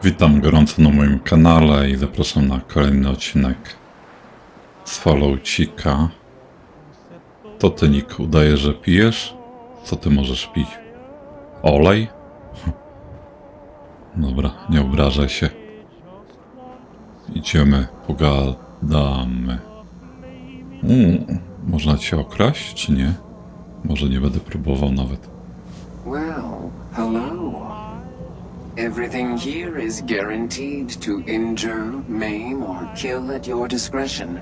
Witam gorąco na moim kanale i zapraszam na kolejny odcinek z Falloucika. To ty, Nick, udaje, że pijesz? Co ty możesz pić? Olej? Dobra, nie obrażaj się. Idziemy, pogadamy. Można cię okraść, czy nie? Może nie będę próbował nawet. Well, hello. Everything here is guaranteed to injure, maim, or kill at your discretion.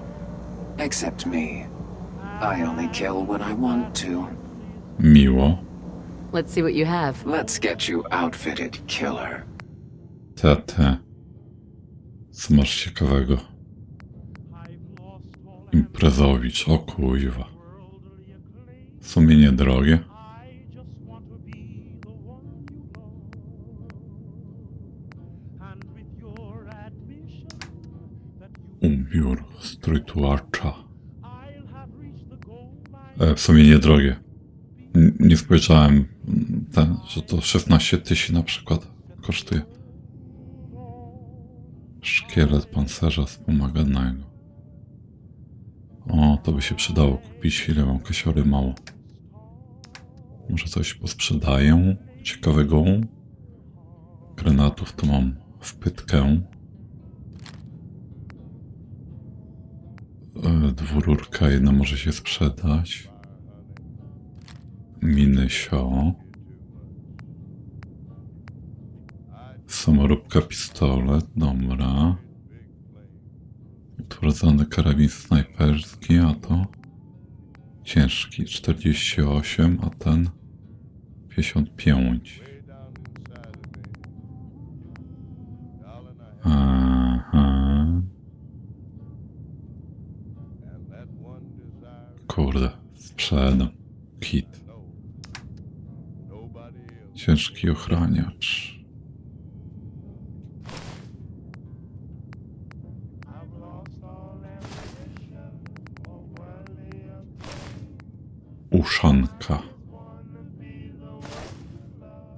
Except me. I only kill when I want to. Miło. Let's see what you have. Let's get you outfitted, killer. Tete. Co masz ciekawego? Imprezowicz, o kuźwa. W sumie niedrogie. Ubiór strój tułacza. W sumie niedrogie. Nie spojrzałem, że to 16 000 na przykład kosztuje. Szkielet pancerza wspomaganego. O, to by się przydało kupić, ile mam kasiory mało. Może coś posprzedaję ciekawego. Granatów to mam w pytkę. Dwururka jedna może się sprzedać. Minysio. Samoróbka pistolet, dobra. Utwardzony karabin snajperski, a to ciężki 48, a ten 55. Aha. Kurde, sprzedam. Kit. Ciężki ochraniacz. Uszanka.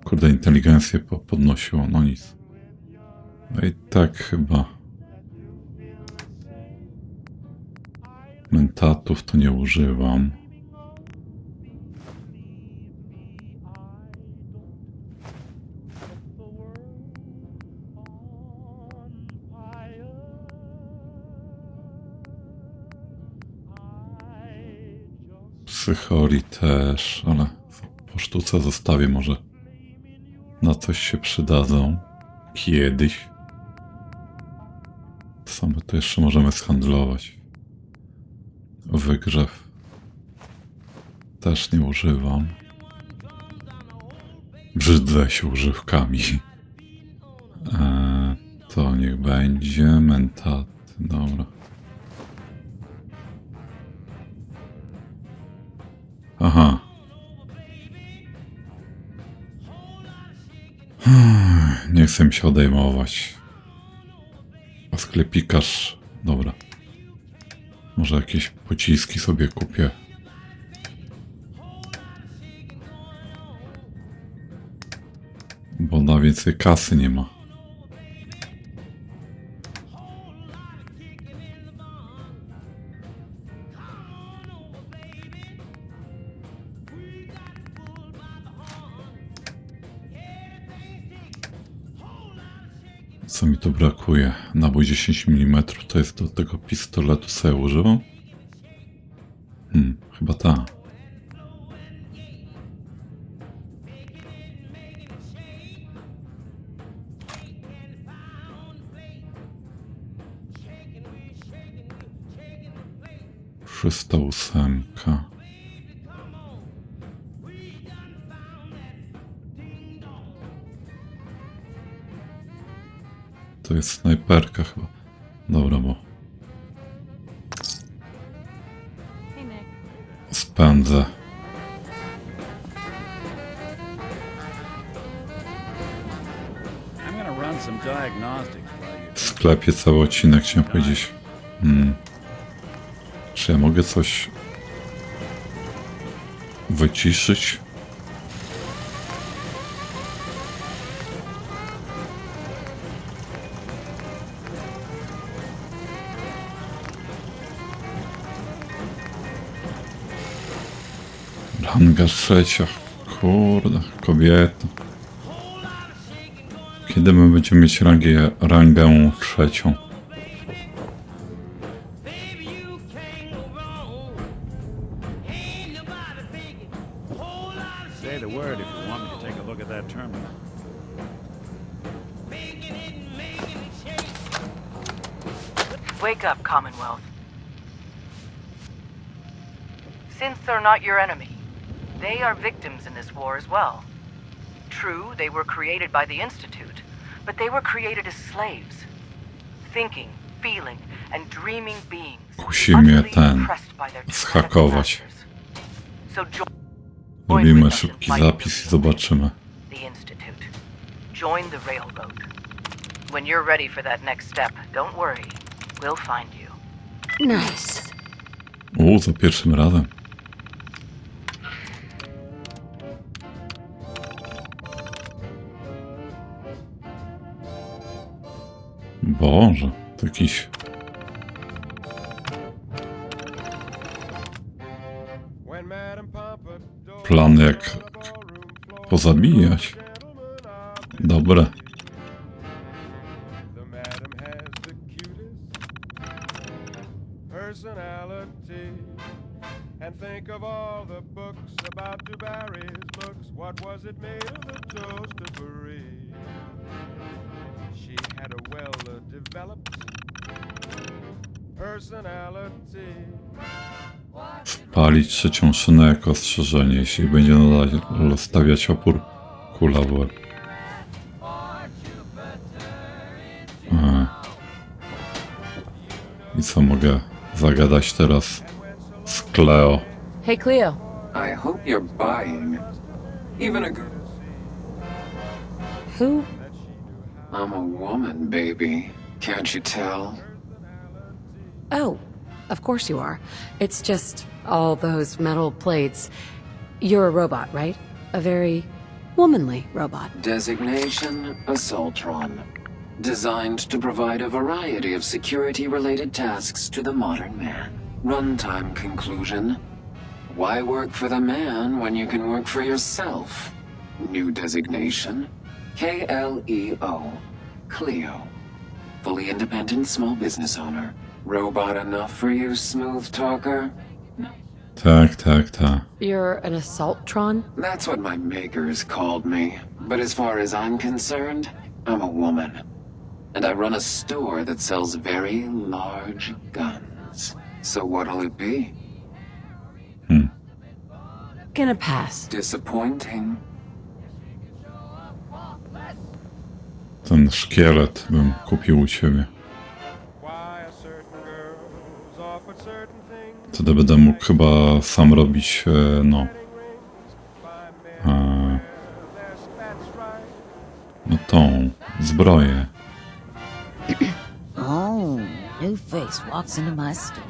Kurde, inteligencję podnosiło, no nic. No i tak chyba. Mentatów to nie używam. Psycholi też, ale po sztuce zostawię, może na coś się przydadzą kiedyś. Co my tu jeszcze możemy zhandlować? Wygrzew też nie używam. Brzydzę się używkami. To niech będzie mentaty, dobra. Aha. Nie chcę mi się odejmować. A sklepikarz, dobra. Może jakieś pociski sobie kupię. Bo na więcej kasy nie ma. Co mi tu brakuje? Nabój 10 mm to jest do tego pistoletu, co ja używam? Chyba ta. Trzysta ósemka. To jest snajperka chyba. Dobra, bo spędzę. W sklepie cały odcinek, chciałem powiedzieć. Czy ja mogę coś wyciszyć? Ranga 3. Kurde, kobieta. Kiedy my będziemy mieć rangę 3? Say the word if you want me to take a look at that terminal. Wake up, Commonwealth. Since they're not your enemy, they are victims in this war as well. True, they were created by the Institute, but they were created as slaves. Thinking, feeling, and dreaming beings. Kusi mnie utterly ten oppressed by their zhakować. So Robimy szybki zapis i zobaczymy. the Institute. Join the Railroad. When you're ready for that next step, don't worry. We'll find you. Nice. Za pierwszym razem. Boże, to jakiś... plan jak pozabijać. Dobre. And think of all the books about DuBarry's looks. What was it made of the toast to Paris? She had a well-developed personality. Spalić trzecią szynę jako ostrzeżenie, jeśli będzie nadal stawiać opór. Kula w łeb. I co mogę zagadać teraz z Cleo? Hey, Cleo. I hope you're buying. Even a girl. Who? I'm a woman, baby. Can't you tell? Oh, of course you are. It's just all those metal plates. You're a robot, right? A very womanly robot. Designation Assaultron. Designed to provide a variety of security-related tasks to the modern man. Runtime conclusion. Why work for the man when you can work for yourself? New designation. KLEO. Cleo. Fully independent small business owner. Robot enough for you, smooth talker? Tak. You're an Assaultron? That's what my makers called me. But as far as I'm concerned, I'm a woman. And I run a store that sells very large guns. So what'll it be? Gonna pass. Disappointing. Ten szkielet bym kupił u ciebie. Why a certain girl's offered certain things. Wtedy będę mógł chyba sam robić, no... no tą zbroję. Oh, new face walks into my store,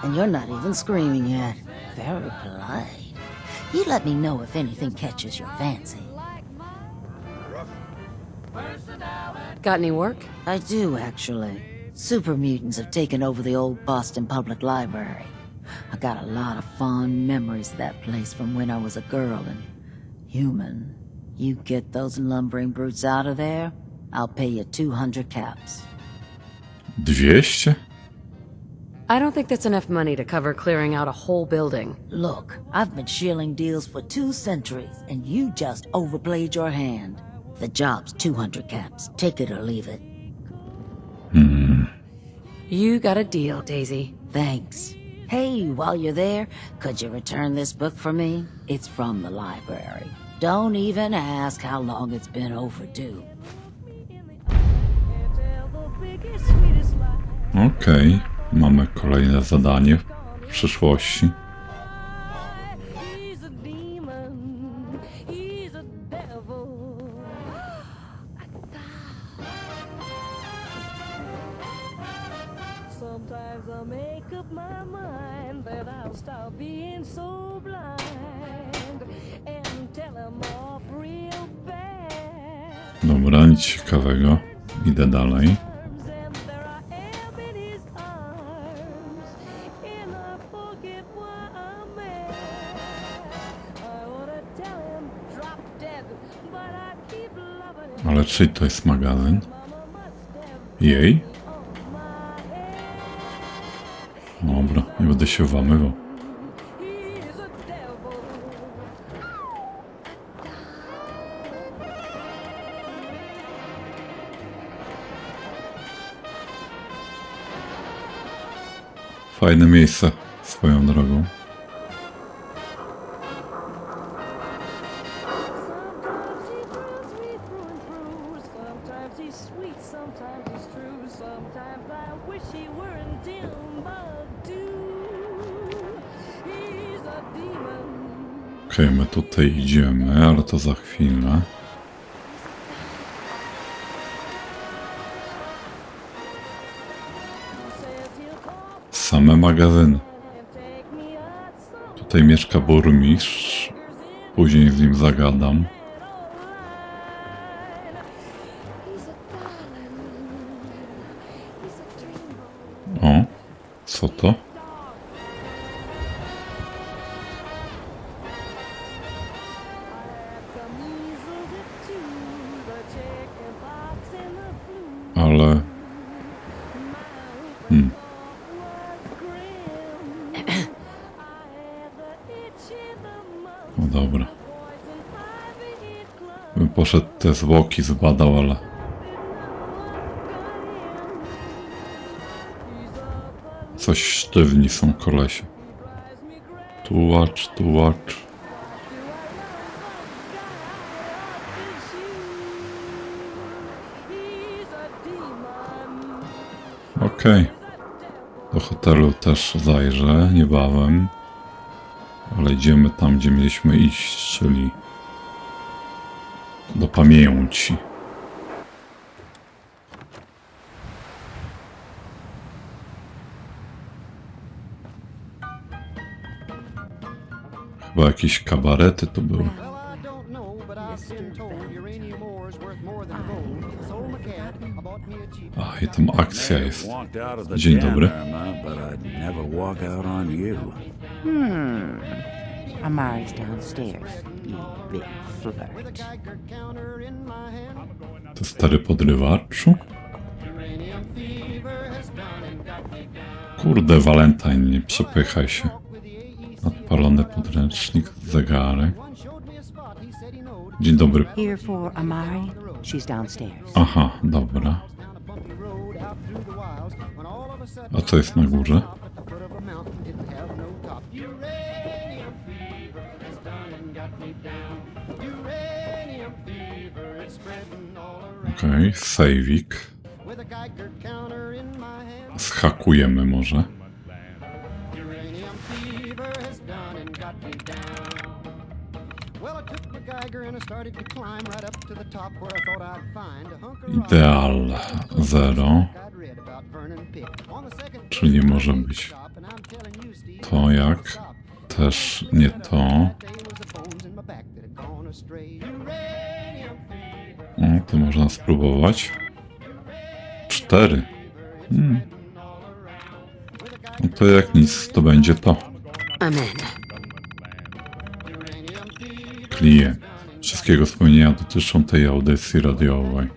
and you're not even screaming yet. Very polite. You let me know if anything catches your fancy. Got any work? I do, actually. Super mutants have taken over the old Boston Public Library. I got a lot of fond memories of that place from when I was a girl and human. You get those lumbering brutes out of there, I'll pay you 200 caps. 200? I don't think that's enough money to cover clearing out a whole building. Look, I've been shilling deals for 2 centuries, and you just overplayed your hand. The job's 200 caps. Take it or leave it. You got a deal, Daisy. Thanks. Hey, while you're there, could you return this book for me? It's from the library. Don't even ask how long it's been overdue. Okej, mamy kolejne zadanie w przyszłości. Sometimes I make up my mind that I'll stop being so blind and tell them off real bad. Dobra, nic ciekawego. Idę dalej. And there I am in his arms, and I forget why I'm mad. Ale czyj to jest magazyn? Jej? Dobra, nie będę się włamywał. He's a devil. Fajne miejsce, swoją drogą. Sometimes he's sweet, sometimes he's true. Sometimes I wish he weren't Timbuktu. He's a demon. Okej, my tutaj idziemy, ale to za chwilę. Same magazyny. Tutaj mieszka burmistrz. Później z nim zagadam. O, co to? Ale... No dobra. Bym poszedł te zwłoki zbadał, ale... Coś sztywni są kolesie. Tułacz, tułacz. Okej. Do hotelu też zajrzę niebawem. Ale idziemy tam, gdzie mieliśmy iść, czyli do pamięci. Chyba jakieś kabarety to były. A, i tam akcja jest. Dzień dobry. Amari's downstairs, you big flirt. To stary podrywaczu? Kurde, Valentine, nie przepychaj się. Odpalony podręcznik, zegarek. Dzień dobry. Here for Amari, she's downstairs. Aha, dobra. A co jest na górze? Okej, sejwik. Zhakujemy może. Ideal 0. Czyli może być to jak. Też nie to. O, to można spróbować. 4. No to jak nic, to będzie to. Amen. Klient. Wszystkiego wspomnienia dotyczą tej audycji radiowej.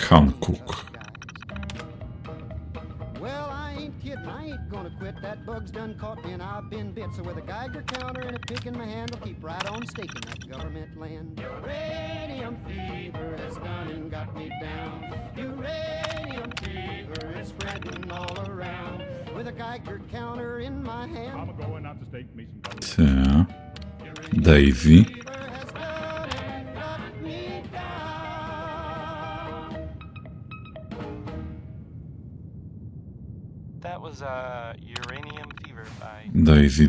Hankook. Well, I ain't kidding, I ain't gonna quit. That bug's done caught me and I've been bit. So with a Geiger counter and a pick in my hand, I'll keep right on staking that government land. Uranium fever has done and got me down. Uranium fever is spreading all around. With a Geiger counter in my hand. I'm going out to stake me some gold. Daisy. That was Uranium Fever by Daisy.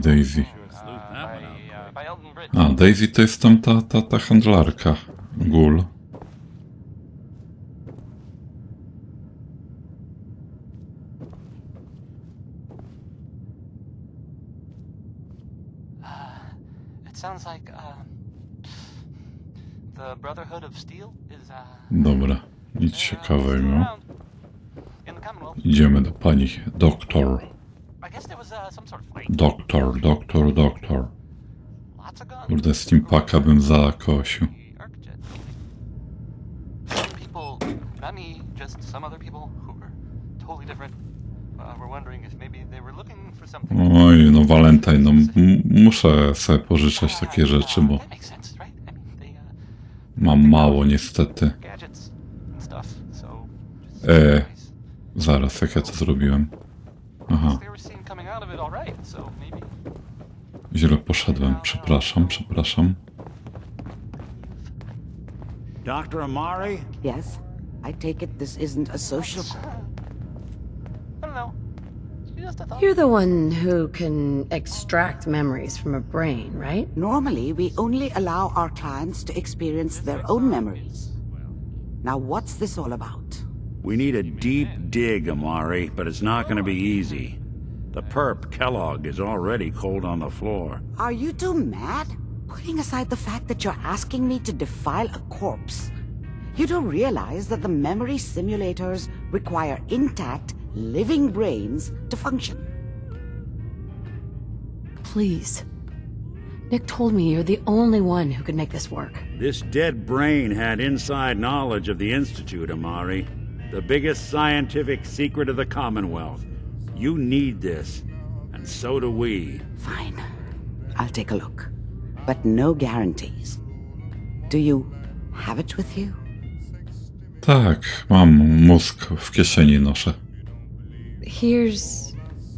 by Elton Bridge. A, Daisy to jest tam ta handlarka. Gul. It sounds like the Brotherhood of Steel is Dobra, nic ciekawego. in the Commonwealth. Idziemy do pani doktor. I guess there was some sort of fight. Doktor, doktor, doktor. Lots of guns. Kurde, Steampaka bym zakosił. Arcjet. Some people, not me, just some other people who were totally different, were wondering if maybe they were looking for something. Oj, no Valentine, no muszę sobie pożyczać takie rzeczy, bo That makes sense, right? I mean, they, mam mało niestety. gadgets and stuff, so Zaraz, jak ja to zrobiłem? Aha, they were seen coming out of it all right, so maybe. źle poszedłem, przepraszam, przepraszam. Dr. Amari? Yes? I take it this isn't a social call. I don't know. She just a thought. You're the one who can extract memories from a brain, right? Normally, we only allow our clients to experience their own memories. Now, what's this all about? We need a deep dig, Amari, but it's not gonna be easy. The perp, Kellogg, is already cold on the floor. Are you two mad? Putting aside the fact that you're asking me to defile a corpse, you do realize that the memory simulators require intact, living brains to function. Please. Nick told me you're the only one who could make this work. This dead brain had inside knowledge of the Institute, Amari. The biggest scientific secret of the Commonwealth. You need this, and so do we. Fine. I'll take a look. But no guarantees. Do you have it with you? Tak, mam mózg w kieszeni noszę. Here's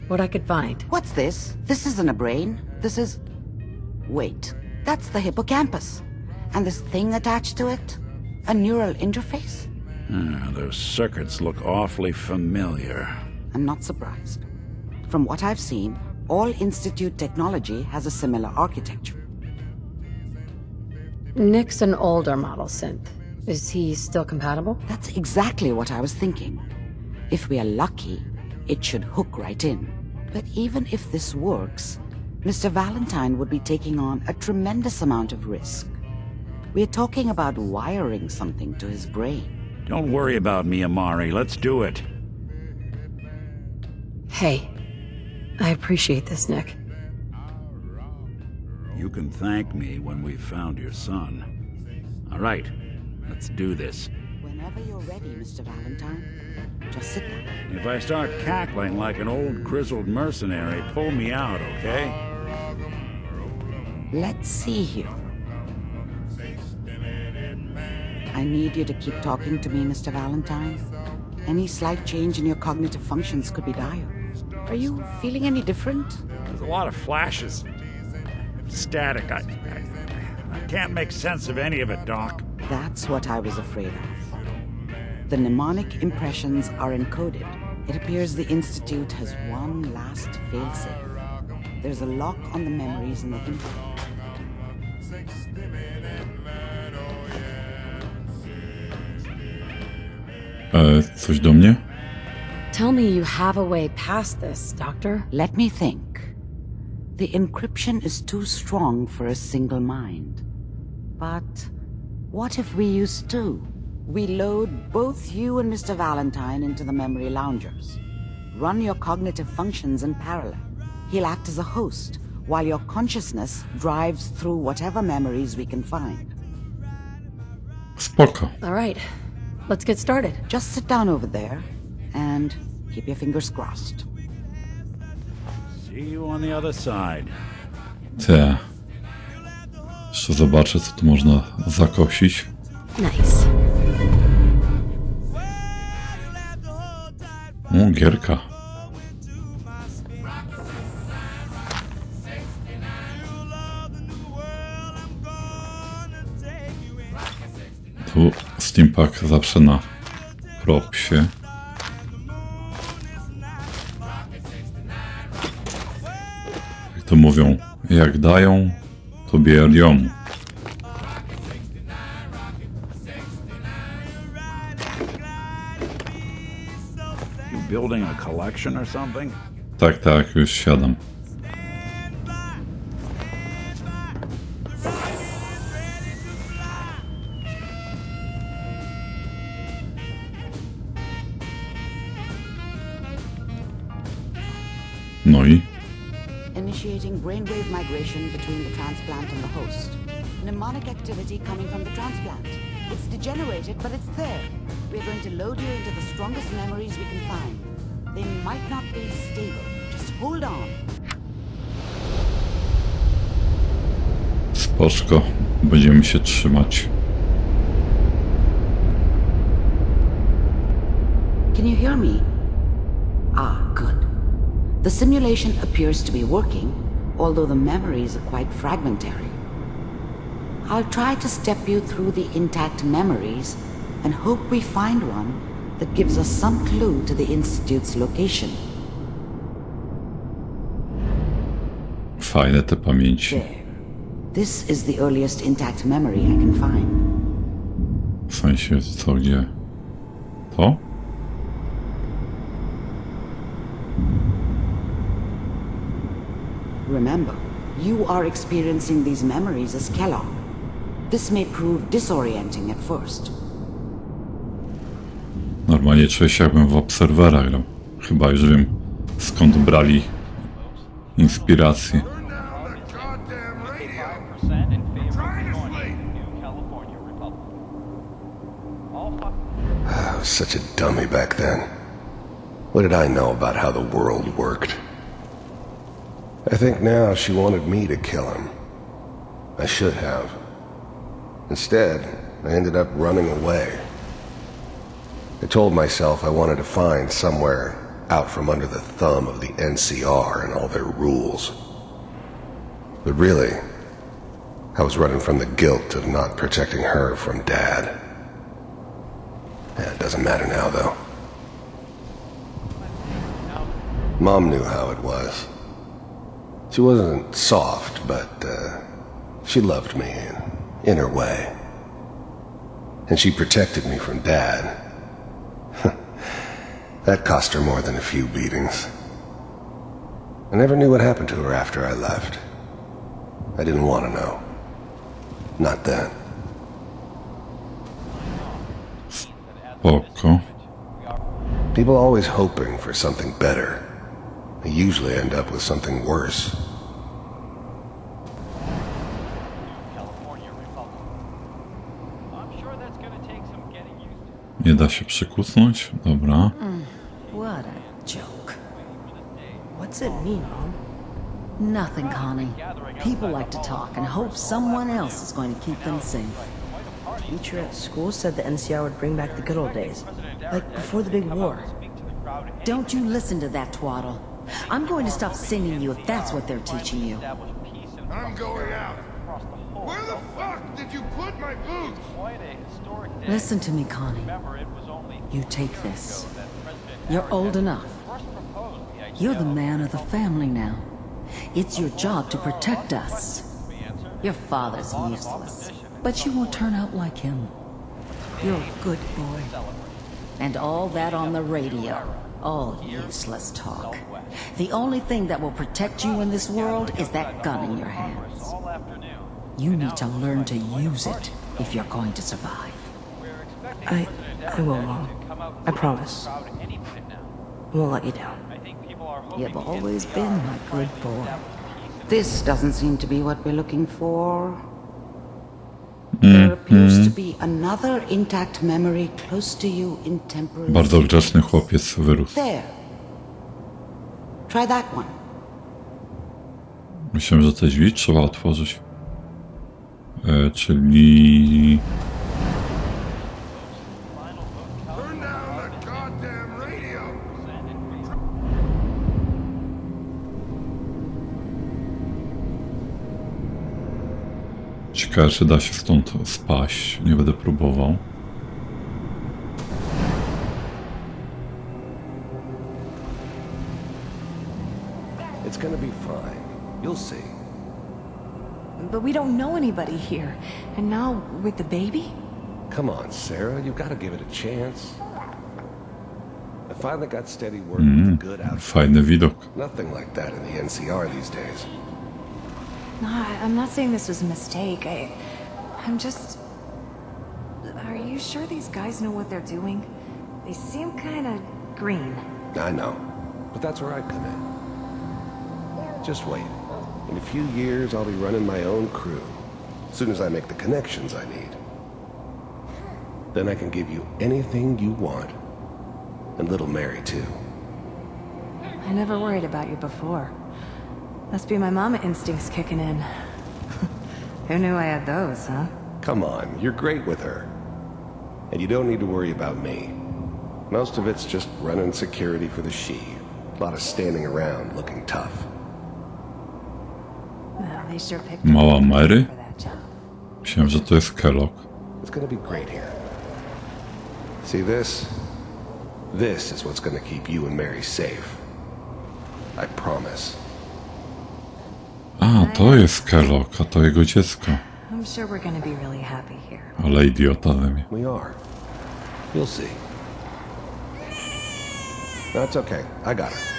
what I could find. What's this? This isn't a brain. This is... Wait. That's the hippocampus. And this thing attached to it? A neural interface? Those circuits look awfully familiar. I'm not surprised. From what I've seen, all Institute technology has a similar architecture. Nick's an older model synth. Is he still compatible? That's exactly what I was thinking. If we are lucky, it should hook right in. But even if this works, Mr. Valentine would be taking on a tremendous amount of risk. We're talking about wiring something to his brain. Don't worry about me, Amari. Let's do it. Hey, I appreciate this, Nick. You can thank me when we've found your son. All right, let's do this. Whenever you're ready, Mr. Valentine, just sit down. If I start cackling like an old grizzled mercenary, pull me out, okay? Let's see here. I need you to keep talking to me, Mr. Valentine. Any slight change in your cognitive functions could be dire. Are you feeling any different? There's a lot of flashes. Static. I can't make sense of any of it, Doc. That's what I was afraid of. The mnemonic impressions are encoded. It appears the Institute has one last failsafe. There's a lock on the memories in the info. Coś do mnie? Tell me you have a way past this, Doctor. Let me think. The encryption is too strong for a single mind. But what if we use two? We load both you and Mr. Valentine into the memory loungers. Run your cognitive functions in parallel. He'll act as a host, while your consciousness drives through whatever memories we can find. Spoko. All right, let's get started. Just sit down over there and keep your fingers crossed. See you on the other side. Te. Jeszcze zobaczę, co tu można zakosić. Nice. O, gierka. Tu Steampunk zawsze na propsie. Jak to mówią, jak dają, to biorą. You building a collection or something? Tak, tak, już siadam. No i? Initiating brainwave migration between the transplant and the host. Mnemonic activity coming from the transplant. It's degenerated, but it's there. We're going to load you into the strongest memories we can find. They might not be stable. Just hold on. Spoczko. Będziemy się trzymać. Can you hear me? Ah, good. The simulation appears to be working, although the memories are quite fragmentary. I'll try to step you through the intact memories and hope we find one that gives us some clue to the Institute's location. Fajne te pamięci. There. This is the earliest intact memory I can find. W sensie, co, gdzie? To? Remember, you are experiencing these memories as Kellogg. This may prove disorienting at first. Normalnie czuję się, jakbym w Obserwera grał. Chyba już wiem, skąd brali inspirację. I was such a dummy back then. What did I know about how the world worked? I think now she wanted me to kill him. I should have. Instead, I ended up running away. I told myself I wanted to find somewhere out from under the thumb of the NCR and all their rules. But really, I was running from the guilt of not protecting her from Dad. Yeah, it doesn't matter now, though. Mom knew how it was. She wasn't soft, but she loved me in her way. And she protected me from Dad. That cost her more than a few beatings. I never knew what happened to her after I left. I didn't want to know. Not then. Spoko. People always hoping for something better. They usually end up with something worse. Nie da się przykucnąć? Dobra. What a joke. What's it mean, Mom? Nothing, Connie. People like to talk and hope someone else is going to keep them safe. Teacher at school said the NCR would bring back the good old days, like before the big war. Don't you listen to that twaddle. I'm going to stop singing you if that's what they're teaching you. I'm going out. Where the fuck did you put my boots? Listen to me, Connie. You take this. You're old enough. You're the man of the family now. It's your job to protect us. Your father's useless, but you won't turn out like him. You're a good boy. And all that on the radio, all useless talk. The only thing that will protect you in this world is that gun in your hands. You need to learn to use it if you're going to survive. I will, Mom. I promise. I won't let you down. You've always been my good boy. This doesn't seem to be what we're looking for. There appears to be another intact memory close to you in temporal... Bardzo grzeczny chłopiec wyrósł. There. Try that one. Myślałem, że te drzwi trzeba otworzyć. Czyli... Turn down the goddamn radio. Ciekawe, czy da się stąd spaść. Nie będę próbował. It's gonna be fine. You'll see. But we don't know anybody here. And now, with the baby? Come on, Sarah. You've got to give it a chance. I finally got steady work with a good outfit. Fajny widok. Nothing like that in the NCR these days. No, I'm not saying this was a mistake. I'm just... Are you sure these guys know what they're doing? They seem kind of green. I know. But that's where I come in. Just wait. In a few years, I'll be running my own crew. As soon as I make the connections I need. Then I can give you anything you want. And little Mary, too. I never worried about you before. Must be my mama instincts kicking in. Who knew I had those, huh? Come on, you're great with her. And you don't need to worry about me. Most of it's just running security for the she. A lot of standing around looking tough. Well, they sure picked Mała Mary? for that job. Myślałem, że to jest Kellogg. It's gonna be great here. See this? This is what's gonna keep you and Mary safe. I promise. A, to jest Kellogg, a to jego dziecko. I'm sure we're gonna be really happy here. Ale idiota ze mnie. We are. You'll see. That's okay. I got it.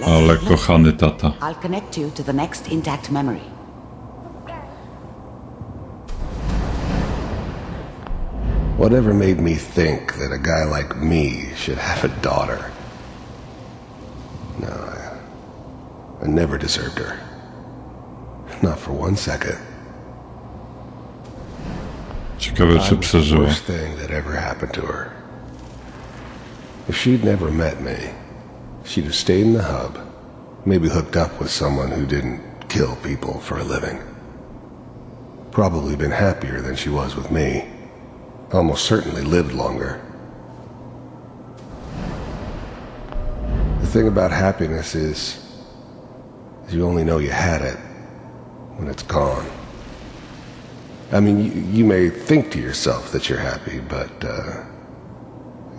Ale kochany tata. I'll connect you to the next intact memory. Whatever made me think that a guy like me should have a daughter? No, I never deserved her. Not for 1 second. Ciekawe, czy The przeżyła. worst thing that ever happened to her. If she'd never met me, she'd have stayed in the hub, maybe hooked up with someone who didn't kill people for a living. Probably been happier than she was with me. Almost certainly lived longer. The thing about happiness is you only know you had it when it's gone. I mean, you may think to yourself that you're happy, but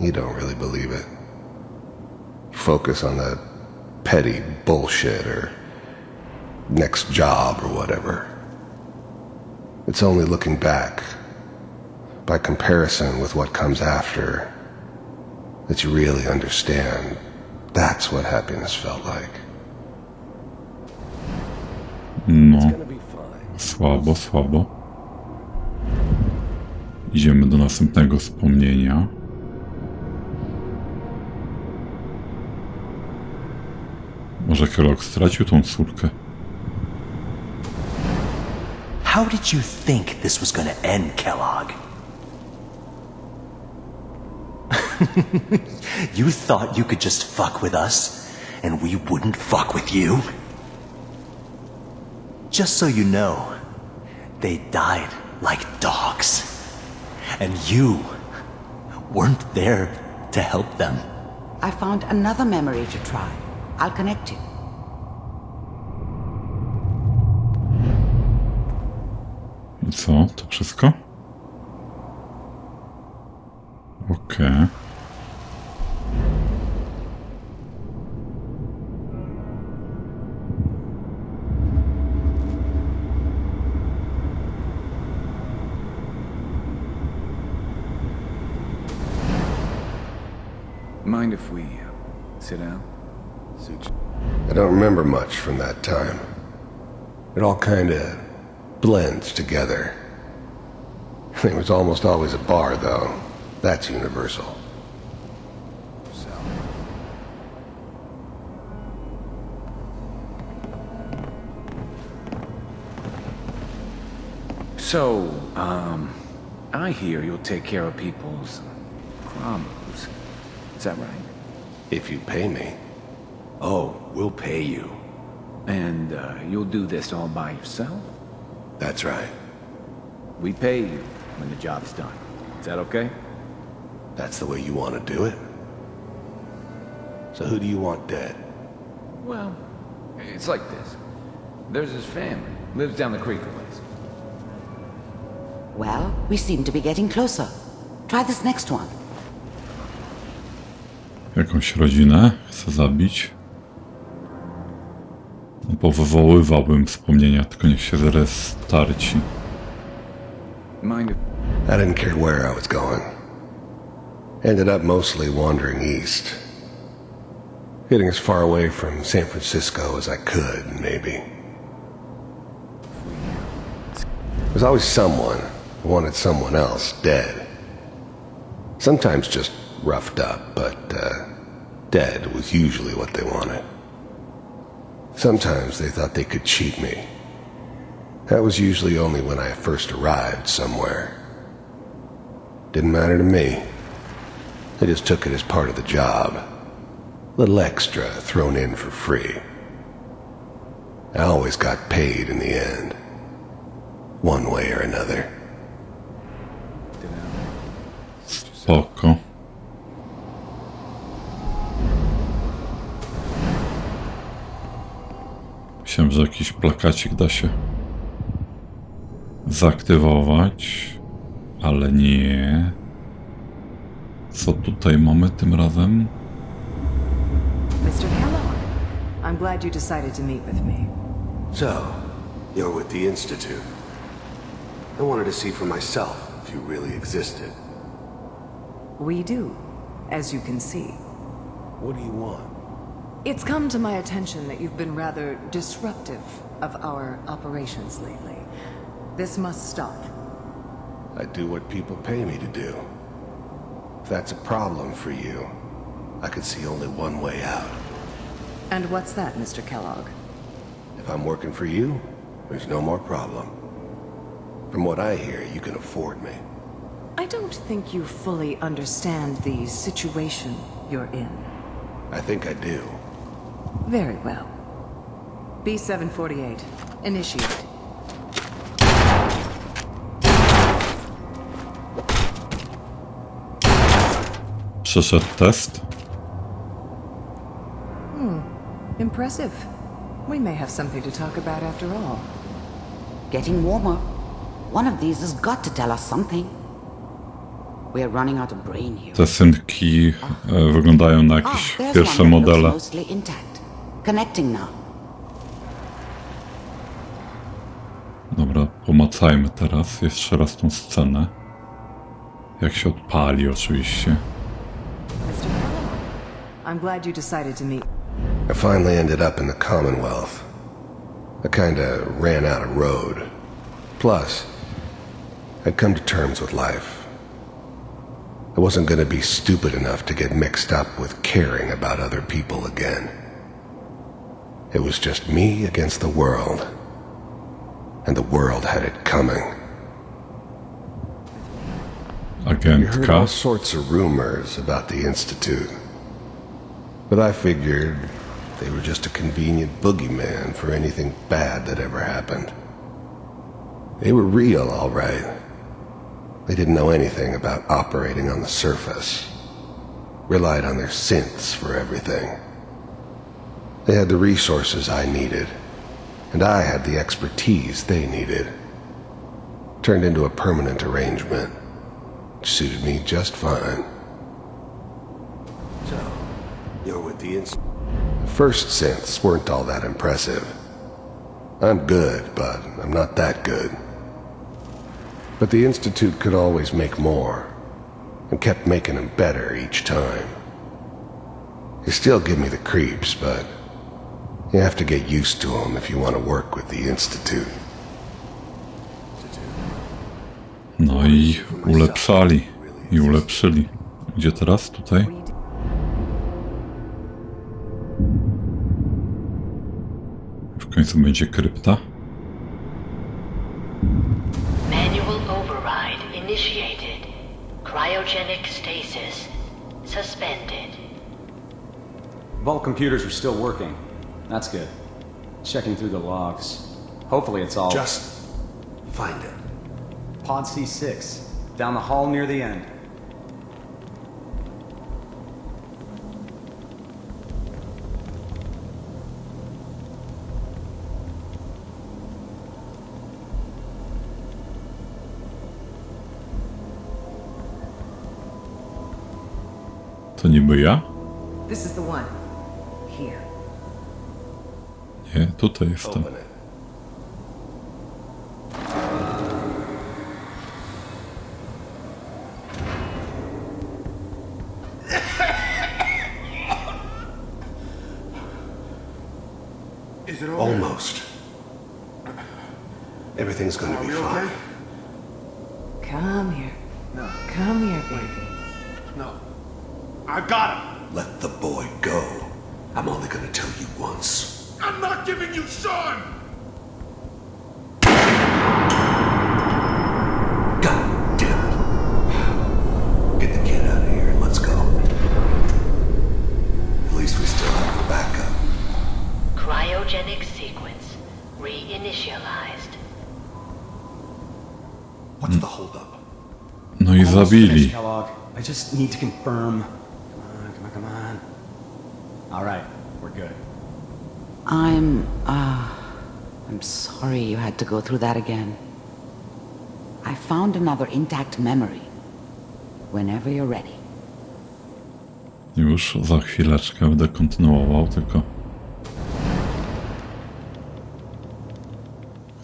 you don't really believe it. Focus on the petty bullshit or next job or whatever. It's only looking back, by comparison with what comes after, that you really understand that's what happiness felt like. No. Słabo, słabo. Idziemy do następnego wspomnienia. Może Kellogg stracił tą córkę? How did you think this was gonna end, Kellogg? You thought you could just fuck with us, and we wouldn't fuck with you? Just so you know, they died like dogs. And you weren't there to help them. I found another memory to try. I'll connect you. I co? To wszystko? Okej. Mind if we sit down? I don't remember much from that time. It all kind of blends together. It was almost always a bar, though. That's universal. So, I hear you'll take care of people's problems. Is that right? If you pay me. Oh, we'll pay you. And you'll do this all by yourself? That's right. We pay you when the job's done. Is that okay? That's the way you want to do it? So who do you want dead? Well, it's like this. There's his family. Lives down the creek a ways. Well, we seem to be getting closer. Try this next one. Jakąś rodzinę chcę zabić. Powywoływałbym wspomnienia, tylko niech się zrestarci. I didn't care where I was going. Ended up mostly wandering east. Getting as far away from San Francisco as I could, maybe. There's always someone who wanted someone else dead. Sometimes just roughed up, but Dead was usually what they wanted. Sometimes they thought they could cheat me. That was usually only when I first arrived somewhere. Didn't matter to me. I just took it as part of the job. Little extra thrown in for free. I always got paid in the end. One way or another. Spoko. Myślałem, że jakiś plakacik da się zaaktywować, ale nie. Co tutaj mamy tym razem? Mr. Kellogg, I'm glad you decided to meet with me. So, you're with the Institute. I wanted to see for myself if you really existed. We do, as you can see. What do you want? It's come to my attention that you've been rather disruptive of our operations lately. This must stop. I do what people pay me to do. If that's a problem for you, I could see only one way out. And what's that, Mr. Kellogg? If I'm working for you, there's no more problem. From what I hear, you can afford me. I don't think you fully understand the situation you're in. I think I do. Very well. B-748, initiate. Przeszedł test. Impressive. We may have something to talk about after all. Getting warmer. One of these has got to tell us something. We're running out of brain here. Te synki wyglądają na jakieś there's pierwsze one that looks modele. mostly intact. Connecting now. Dobra, pomacajmy teraz jeszcze raz tą scenę. Jak się odpali oczywiście. Mr. Kellogg, I'm glad you decided to meet. I finally ended up in the Commonwealth. I kinda ran out of road. Plus, I'd come to terms with life. I wasn't gonna be stupid enough to get mixed up with caring about other people again. It was just me against the world. And the world had it coming. You heard Agentka. all sorts of rumors about the Institute. But I figured they were just a convenient boogeyman for anything bad that ever happened. They were real, all right. They didn't know anything about operating on the surface. Relied on their synths for everything. They had the resources I needed, and I had the expertise they needed. Turned into a permanent arrangement, which suited me just fine. So, you're with the Institute. The first synths weren't all that impressive. I'm good, but I'm not that good. But the Institute could always make more, and kept making them better each time. They still give me the creeps, but you have to get used to them if you want to work with the Institute. No i ulepszali. I ulepszyli. Gdzie teraz? Tutaj? W końcu będzie krypta. Manual override initiated. Cryogenic stasis suspended. Vault computers are still working. That's good. Checking through the logs. Hopefully it's all... Just find it. Pod C6. Down the hall near the end. To niby ja? This is the one. Here. Nie, tutaj jestem. Open it. Is it over? Almost. Everything's gonna be fine. Come here. No. Come here, baby. No. I've got him. let the boy go. I'm only gonna tell you once. I'm not giving you Sean! God damn it. Get the kid out of here and let's go. At least we still have the backup. Cryogenic sequence reinitialized. What's the holdup? No i zabili. Kellogg. I just need to confirm. Come on. All right, we're good. I'm sorry you had to go through that again. I found another intact memory. Whenever you're ready. Już za chwileczkę będę kontynuował, tylko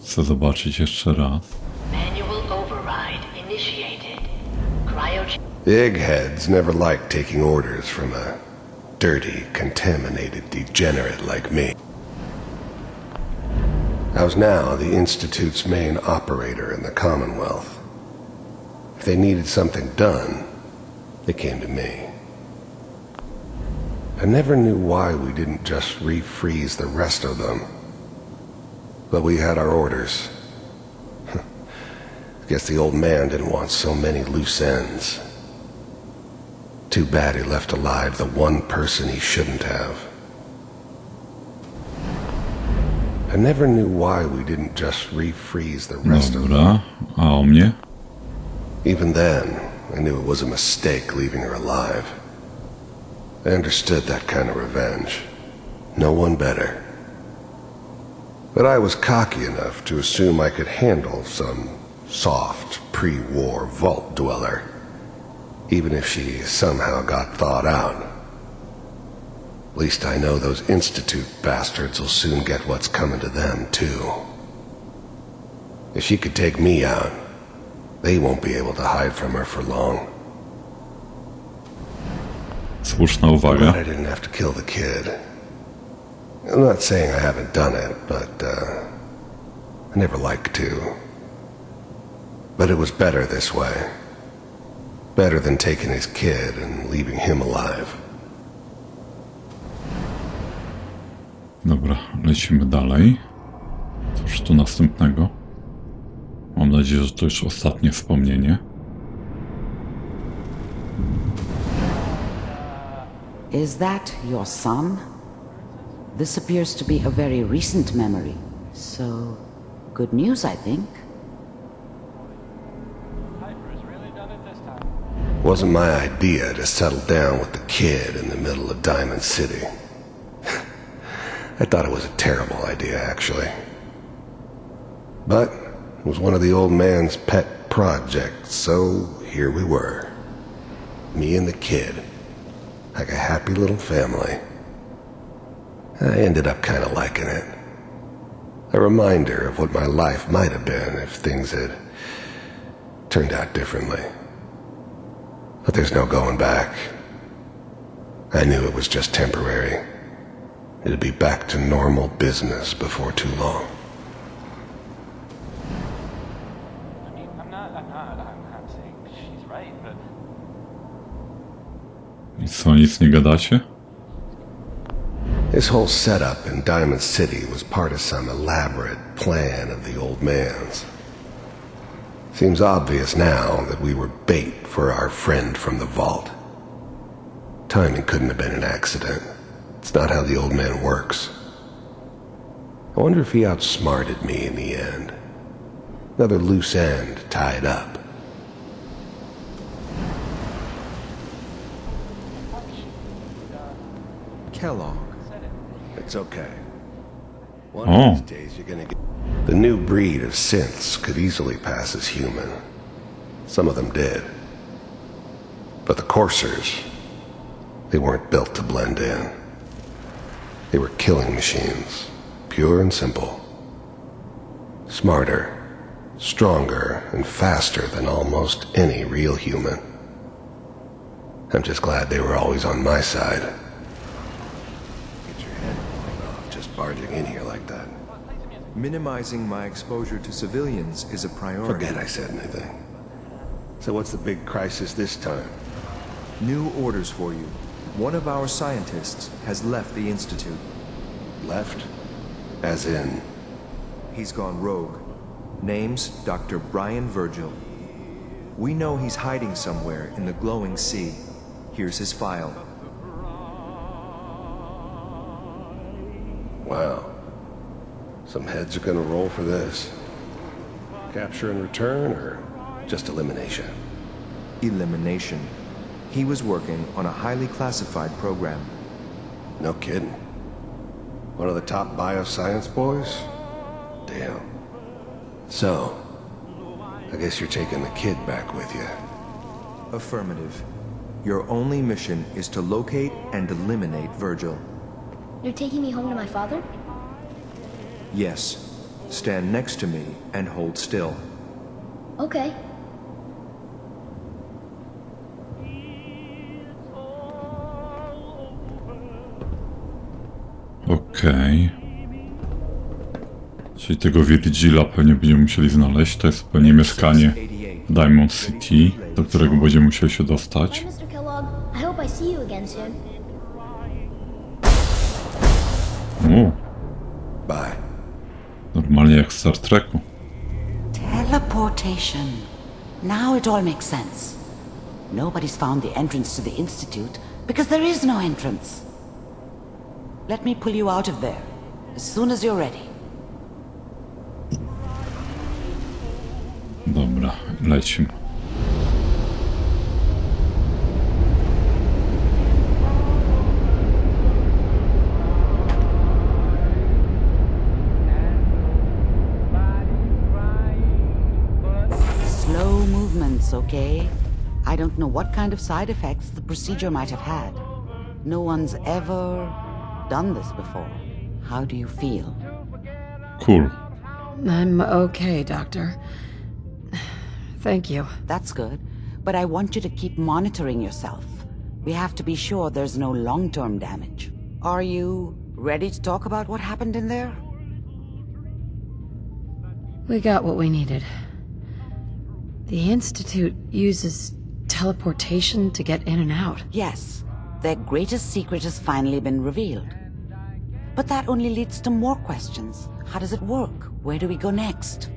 chcę zobaczyć jeszcze raz. Manual override initiated. Eggheads never liked taking orders from a dirty, contaminated degenerate like me. I was now the Institute's main operator in the Commonwealth. If they needed something done, they came to me. I never knew why we didn't just refreeze the rest of them. But we had our orders. I guess the old man didn't want so many loose ends. Too bad he left alive the one person he shouldn't have. I never knew why we didn't just refreeze the rest of them. Dobra, a o mnie? Even then, I knew it was a mistake leaving her alive. I understood that kind of revenge. No one better. But I was cocky enough to assume I could handle some soft, pre-war vault dweller, even if she somehow got thawed out. At least I know those Institute bastards will soon get what's coming to them, too. If she could take me out, they won't be able to hide from her for long. Słuszna uwaga. But I didn't have to kill the kid. I'm not saying I haven't done it, but I never liked to. But it was better this way. Better than taking his kid and leaving him alive. Dobra, lecimy dalej. Cóż tu następnego? Mam nadzieję, że to już ostatnie wspomnienie. Is that your son? This appears to be a very recent memory, so good news, I think. Wasn't my idea to settle down with the kid in the middle of Diamond City. I thought it was a terrible idea, actually. But it was one of the old man's pet projects, so here we were. Me and the kid. Like a happy little family. I ended up kind of liking it. A reminder of what my life might have been if things had turned out differently. But there's no going back. I knew it was just temporary. It'd be back to normal business before too long. I'm not saying she's right, but... I co, nic nie gadacie? This whole setup in Diamond City was part of some elaborate plan of the old man's. Seems obvious now that we were bait for our friend from the vault. Timing couldn't have been an accident. It's not how the old man works. I wonder if he outsmarted me in the end. Another loose end tied up. Kellogg. It's okay. One of these days you're gonna get... The new breed of synths could easily pass as human. Some of them did. But the coursers, they weren't built to blend in. They were killing machines, pure and simple. Smarter, stronger, and faster than almost any real human. I'm just glad they were always on my side. Get your head blown off just barging in here like that. Minimizing my exposure to civilians is a priority. Forget I said anything. So what's the big crisis this time? New orders for you. One of our scientists has left the Institute. Left? As in? He's gone rogue. Name's Dr. Brian Virgil. We know he's hiding somewhere in the glowing sea. Here's his file. Wow. Some heads are gonna roll for this. Capture and return, or just elimination? Elimination. He was working on a highly classified program. No kidding. One of the top bioscience boys? Damn. So, I guess you're taking the kid back with you. Affirmative. Your only mission is to locate and eliminate Virgil. You're taking me home to my father? Yes. Stand next to me and hold still. Okay. Okej. Czyli tego Virgila pewnie będziemy musieli znaleźć. To jest pewnie mieszkanie Diamond City, do którego będziemy musieli się dostać. Bye, Mr. Kellogg. I hope I see you again soon. Bye. Normalnie jak w Star Treku. Teleportation. Now it all makes sense. Nobody's found the entrance to the Institute because there is no entrance. Let me pull you out of there as soon as you're ready. Dobra, lecimy. Slow movements, okay? I don't know what kind of side effects the procedure might have had. No one's ever done this before. How do you feel? Cool. I'm okay, Doctor. Thank you. That's good, but I want you to keep monitoring yourself. We have to be sure there's no long-term damage. Are you ready to talk about what happened in there? We got what we needed. The Institute uses teleportation to get in and out. Yes, their greatest secret has finally been revealed. But that only leads to more questions. How does it work? Where do we go next?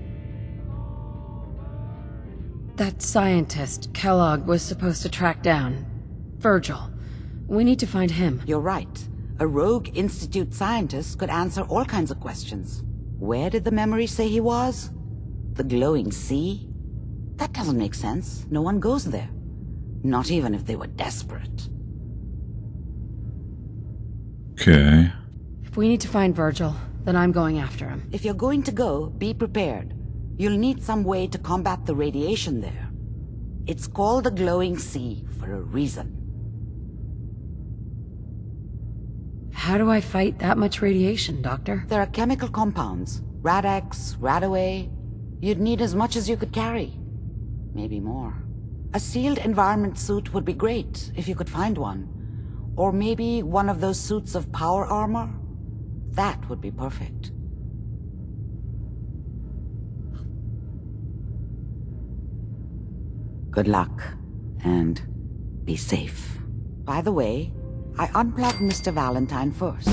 That scientist, Kellogg, was supposed to track down Virgil. We need to find him. You're right. A rogue Institute scientist could answer all kinds of questions. Where did the memory say he was? The glowing sea? That doesn't make sense. No one goes there. Not even if they were desperate. Okay. If we need to find Virgil, then I'm going after him. If you're going to go, be prepared. You'll need some way to combat the radiation there. It's called the glowing sea for a reason. How do I fight that much radiation, Doctor? There are chemical compounds. Rad-X, Radaway. You'd need as much as you could carry. Maybe more. A sealed environment suit would be great, if you could find one. Or maybe one of those suits of power armor? That would be perfect. Good luck, and be safe. By the way, I unplugged Mr. Valentine first.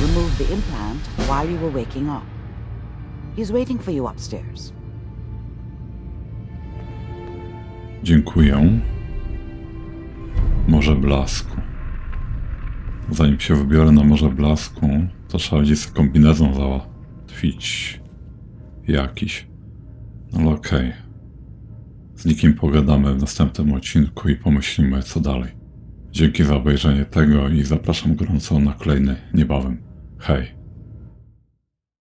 Removed the implant while you were waking up. He's waiting for you upstairs. Dziękuję. Morze Blasku. Zanim się wybiorę na Morze Blasku, to trzeba gdzieś sobie kombinezon załatwić. Jakiś. No ale okej. Z nikim pogadamy w następnym odcinku i pomyślimy, co dalej. Dzięki za obejrzenie tego i zapraszam gorąco na kolejny niebawem. Hej!